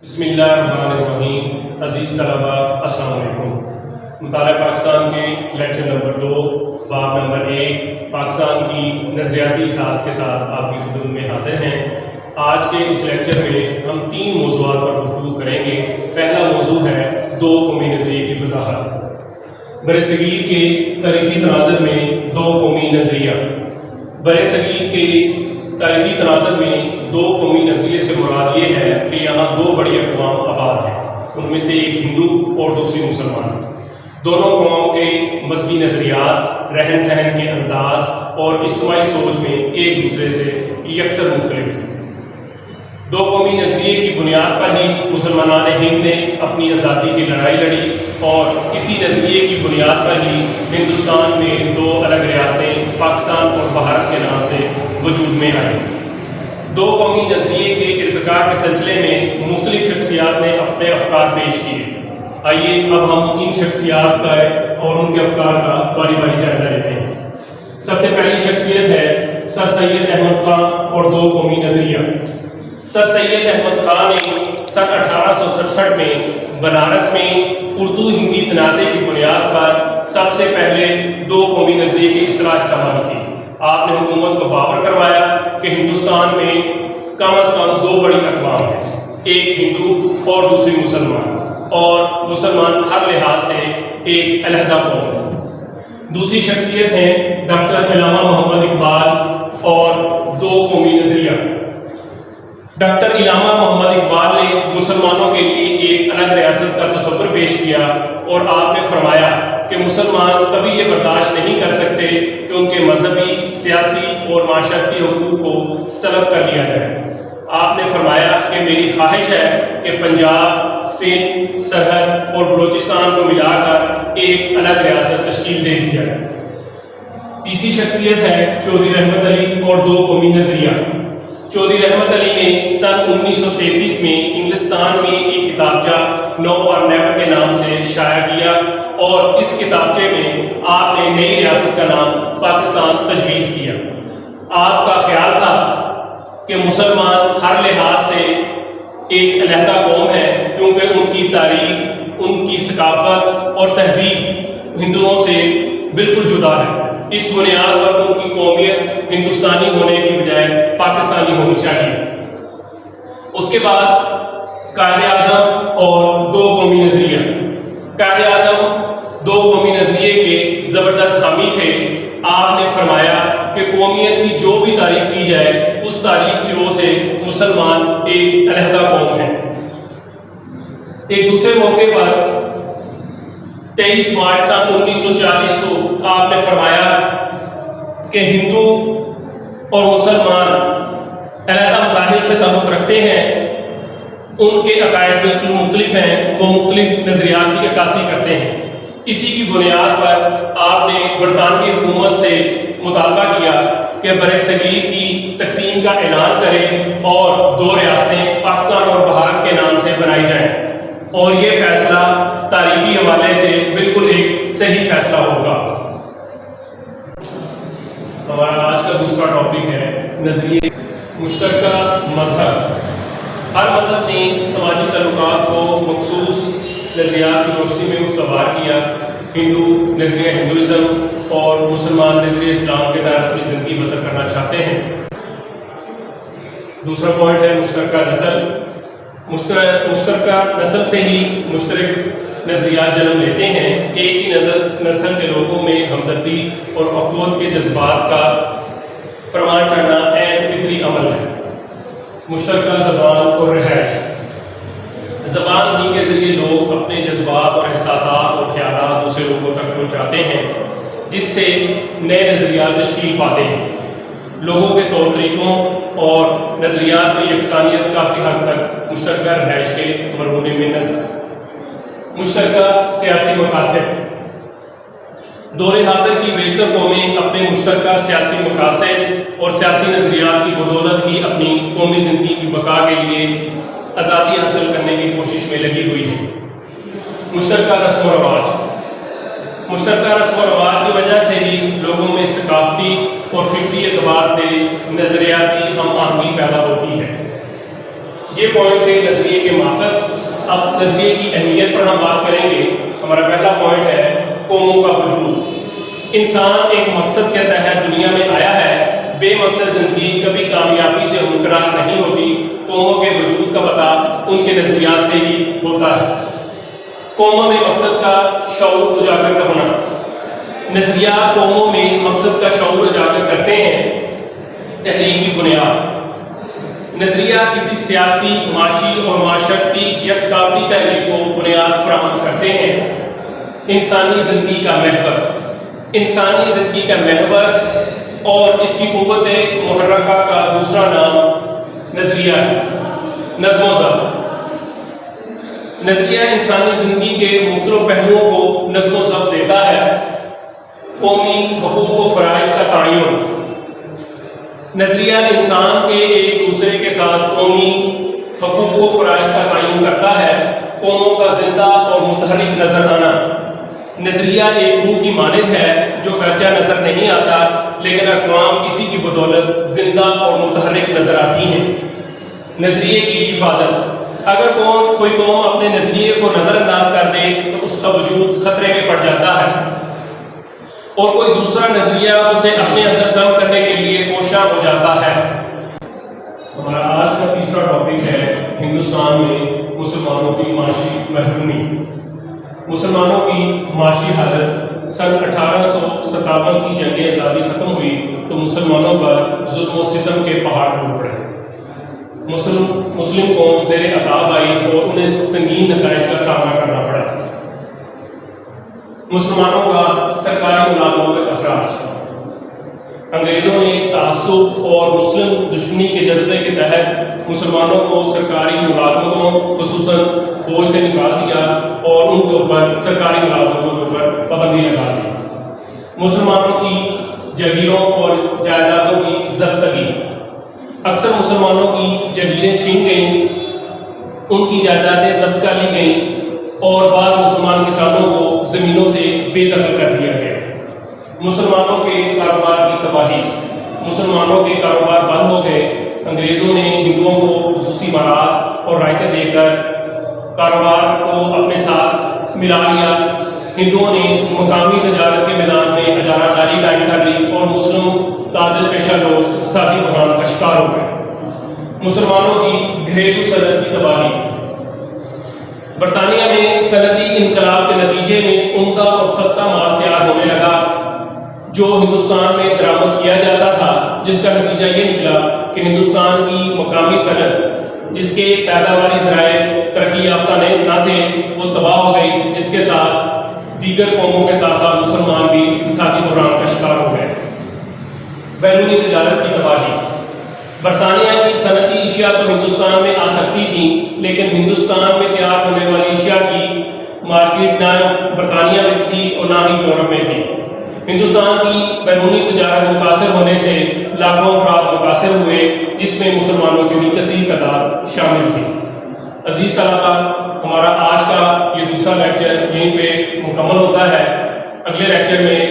بسم اللہ الرحمن الرحیم۔ عزیز طلباء السلام علیکم۔ مطالعہ پاکستان کے لیکچر نمبر 2 باب نمبر 1 پاکستان کی نظریاتی اساس کے ساتھ آپ کی خدمت میں حاضر ہیں۔ آج کے اس لیکچر میں ہم 3 موضوعات پر گفتگو کریں گے۔ پہلا موضوع ہے 2 قومی نظریے کی وضاحت۔ برصغیر کے تاریخی تناظر میں 2 قومی نظریہ۔ برصغیر کے تاریخی تناظر میں 2 قومی نظریے سے مراد یہ ہے کہ یہاں 2 بڑی اقوام آباد ہیں، ان میں سے ایک ہندو اور دوسری مسلمان۔ دونوں قوموں کے مذہبی نظریات، رہن سہن کے انداز اور اجتماعی سوچ میں ایک دوسرے سے یکسر مختلف ہیں۔ 2 قومی نظریے کی بنیاد پر ہی مسلمان ہند نے اپنی آزادی کی لڑائی لڑی اور اسی نظریے کی بنیاد پر ہی ہندوستان میں 2 الگ ریاستیں پاکستان اور بھارت کے نام سے وجود میں آئیں۔ 2 قومی نظریے کے ارتقاء کے سلسلے میں مختلف شخصیات نے اپنے افکار پیش کیے۔ آئیے اب ہم ان شخصیات کا اور ان کے افکار کا باری باری جائزہ لیتے ہیں۔ سب سے پہلی شخصیت ہے سر سید احمد خان اور 2 قومی نظریہ۔ سر سید احمد خان نے سن 1867 میں بنارس میں اردو ہندی تنازع کی بنیاد پر سب سے پہلے 2 قومی نظریے کی اصطلاح استعمال کی۔ آپ نے حکومت کو باور کروایا کہ ہندوستان میں کم از کم 2 بڑی اقوام ہیں، ایک ہندو اور دوسری مسلمان، اور مسلمان ہر لحاظ سے ایک علیحدہ قوم ہے۔ دوسری شخصیت ہیں ڈاکٹر علامہ محمد اقبال اور 2 قومی نظریہ۔ ڈاکٹر علامہ محمد اقبال نے مسلمانوں کے لیے ایک الگ ریاست کا تصور پیش کیا اور آپ نے فرمایا کہ مسلمان کبھی یہ برداشت نہیں کر سکتے کہ ان کے مذہبی، سیاسی اور معاشرتی حقوق کو سلب کر لیا جائے۔ آپ نے فرمایا کہ میری خواہش ہے کہ پنجاب، سندھ، سرحد اور بلوچستان کو ملا کر ایک الگ ریاست تشکیل دے دی جائے۔ تیسری شخصیت ہے چودھری رحمت علی اور 2 قومی نظریہ۔ چودھری رحمت علی نے سن 1933 میں انگلستان میں ایک کتابچہ نو اور نیور کے نام سے شائع کیا اور اس کتابچے میں آپ نے نئی ریاست کا نام پاکستان تجویز کیا۔ آپ کا خیال تھا کہ مسلمان ہر لحاظ سے ایک علیحدہ قوم ہے کیونکہ ان کی تاریخ، ان کی ثقافت اور تہذیب ہندوؤں سے بالکل جدا ہے۔ اس بنیاد پر ان کی قومیت ہندوستانی ہونے کی بجائے پاکستانی ہونی چاہیے۔ اس کے بعد قائد اعظم اور 2 قومی نظریہ۔ قائد اعظم 2 قومی نظریے کے زبردست حامی تھے۔ آپ نے فرمایا کہ قومیت کی جو بھی تعریف کی جائے اس تعریف کی روح سے مسلمان ایک علیحدہ قوم ہے۔ ایک دوسرے موقع پر 23 مارچ سن 1940 کو آپ نے فرمایا کہ ہندو اور مسلمان علیحدہ مذاہب سے تعلق رکھتے ہیں، ان کے عقائد بالکل مختلف ہیں، وہ مختلف نظریات کی عکاسی کرتے ہیں۔ اسی کی بنیاد پر آپ نے برطانوی حکومت سے مطالبہ کیا کہ برصغیر کی تقسیم کا اعلان کریں اور 2 ریاستیں پاکستان اور بھارت کے نام سے بنائی جائیں، اور یہ فیصلہ تاریخی حوالے سے بالکل ایک صحیح فیصلہ ہوگا۔ ہمارا آج کا دوسرا ٹاپک ہے نظریے مشترکہ مذہب۔ ہر مذہب نے سماجی تعلقات کو مخصوص نظریات کی روشنی میں استوار کیا۔ ہندو نظریہ ہندوازم اور مسلمان نظریہ اسلام کے تحت اپنی زندگی بسر کرنا چاہتے ہیں۔ دوسرا پوائنٹ ہے مشترکہ نسل۔ مشترکہ نسل سے ہی مشترک نظریات جنم لیتے ہیں۔ ایک ہی نسل کے لوگوں میں ہمدردی اور اخوت کے جذبات کا پروان چڑھنا عین فطری عمل ہے۔ مشترکہ زبان اور رہائش۔ زبان ہی کے ذریعے لوگ اپنے جذبات اور احساسات اور خیالات دوسرے لوگوں تک پہنچاتے ہیں، جس سے نئے نظریات تشکیل پاتے ہیں۔ لوگوں کے طور طریقوں اور نظریات کی یکسانیت کافی حد تک مشترکہ رہائش کے مرہون منت ہے۔ مشترکہ سیاسی مقاصد۔ دور حاضر کی بیشتر قومیں اپنے مشترکہ سیاسی مقاصد اور سیاسی نظریات کی بدولت ہی اپنی قومی زندگی کی بقا کے لیے آزادی حاصل کرنے کی کوشش میں لگی ہوئی ہے۔ مشترکہ رسم و رواج۔ مشترکہ رسم و رواج کی وجہ سے ہی لوگوں میں ثقافتی اور فکری اعتبار سے نظریاتی ہم آہنگی پیدا ہوتی ہے۔ یہ پوائنٹ تھے نظریے کے ماخذ۔ اب نظریے کی اہمیت پر ہم بات کریں گے۔ ہمارا پہلا پوائنٹ ہے قوموں کا وجود۔ انسان ایک مقصد کے تحت دنیا میں آیا ہے، بے مقصد زندگی کبھی کامیابی سے ہمکنار نہیں ہوتی۔ قوموں کے وجود کا پتہ ان کے نظریات سے ہی ہوتا ہے۔ قوموں میں مقصد کا شعور اجاگر کا ہونا۔ نظریات قوموں میں مقصد کا شعور اجاگر کرتے ہیں۔ تحریک کی بنیاد۔ نظریہ کسی سیاسی، معاشی اور معاشرتی یا ثقافتی تحریک کو بنیاد فراہم کرتے ہیں۔ انسانی زندگی کا محور۔ انسانی زندگی کا محور اور اس کی قوت محرکہ کا دوسرا نام نظریہ ہے۔ نظم و ضبط۔ نظریہ انسانی زندگی کے مختلف پہلوؤں کو نظم و ضبط دیتا ہے۔ قومی حقوق و فرائض کا تعین۔ نظریہ انسان کے ایک دوسرے کے ساتھ قومی حقوق و فرائض کا تعین کرتا ہے۔ قوموں کا زندہ اور متحرک نظر آنا۔ نظریہ ایک روح کی مانند ہے جو گرچہ نظر نہیں آتا لیکن اقوام اسی کی بدولت زندہ اور متحرک نظر آتی ہیں۔ نظریے کی حفاظت۔ اگر کوئی قوم اپنے نظریے کو نظر انداز کر دے تو اس کا وجود خطرے میں پڑ جاتا ہے اور کوئی دوسرا نظریہ اسے اپنے اندر ضم کرنے کے لیے کوشاں ہو جاتا ہے۔ ہمارا آج کا تیسرا ٹاپک ہے ہندوستان میں مسلمانوں کی معاشی محرومی۔ مسلمانوں کی معاشی حالت۔ سن 1857 کی جنگ آزادی ختم ہوئی تو مسلمانوں پر ظلم و ستم کے پہاڑ ٹوٹ پڑے۔ مسلم قوم زیر عذاب آئی اور انہیں سنگین نتائج کا سامنا کرنا پڑا۔ مسلمانوں کا سرکاری ملازموں پہ اخراج۔ انگریزوں نے تعصب اور مسلم دشمنی کے جذبے کے تحت مسلمانوں کو سرکاری ملازمتوں خصوصاً فوج سے نکال دیا اور ان کے اوپر سرکاری ملازمتوں کے اوپر پابندی لگا دی۔ مسلمانوں کی جگیروں اور جائیدادوں کی ضبطگی۔ اکثر مسلمانوں کی جگیریں چھین گئیں، ان کی جائیدادیں ضبط کر لی گئیں اور بعض مسلمان کسانوں کو زمینوں سے بے دخل کر دیا گیا۔ مسلمانوں کے کاروبار کی تباہی۔ مسلمانوں کے کاروبار بند ہو گئے۔ انگریزوں نے ہندوؤں کو خصوصی مراعات اور رعایتیں دے کر کاروبار کو اپنے ساتھ ملا لیا۔ ہندوؤں نے مقامی تجارت کے میدان میں اجارہ داری قائم کر لی اور مسلم تاجر پیشہ لوگ اقتصادی بحران کا شکار ہو گئے۔ مسلمانوں کی گھریلو صنعت کی تباہی۔ برطانیہ میں صنعتی انقلاب کے نتیجے میں عمدہ اور سستا مال تیار ہونے لگا جو ہندوستان میں درآمد کیا جاتا تھا، جس کا نتیجہ یہ نکلا کہ ہندوستان کی مقامی صنعت جس کے پیداواری ذرائع ترقی یافتہ نہ تھے وہ تباہ ہو گئی، جس کے ساتھ دیگر قوموں کے ساتھ ساتھ مسلمان بھی اقتصادی بحران کا شکار ہو گئے۔ بیرونی تجارت کی تباہی۔ برطانیہ کی صنعتی اشیاء تو ہندوستان میں آ سکتی تھیں لیکن ہندوستان میں تیار ہونے والی اشیاء کی مارکیٹ نہ برطانیہ میں تھی اور نہ ہی یورپ میں تھی۔ ہندوستان کی بیرونی تجارت متاثر ہونے سے لاکھوں افراد متاثر ہوئے جس میں مسلمانوں کی بھی کثیر تعداد شامل تھی۔ عزیز طلباء، ہمارا آج کا یہ دوسرا لیکچر یہیں پہ مکمل ہوتا ہے۔ اگلے لیکچر میں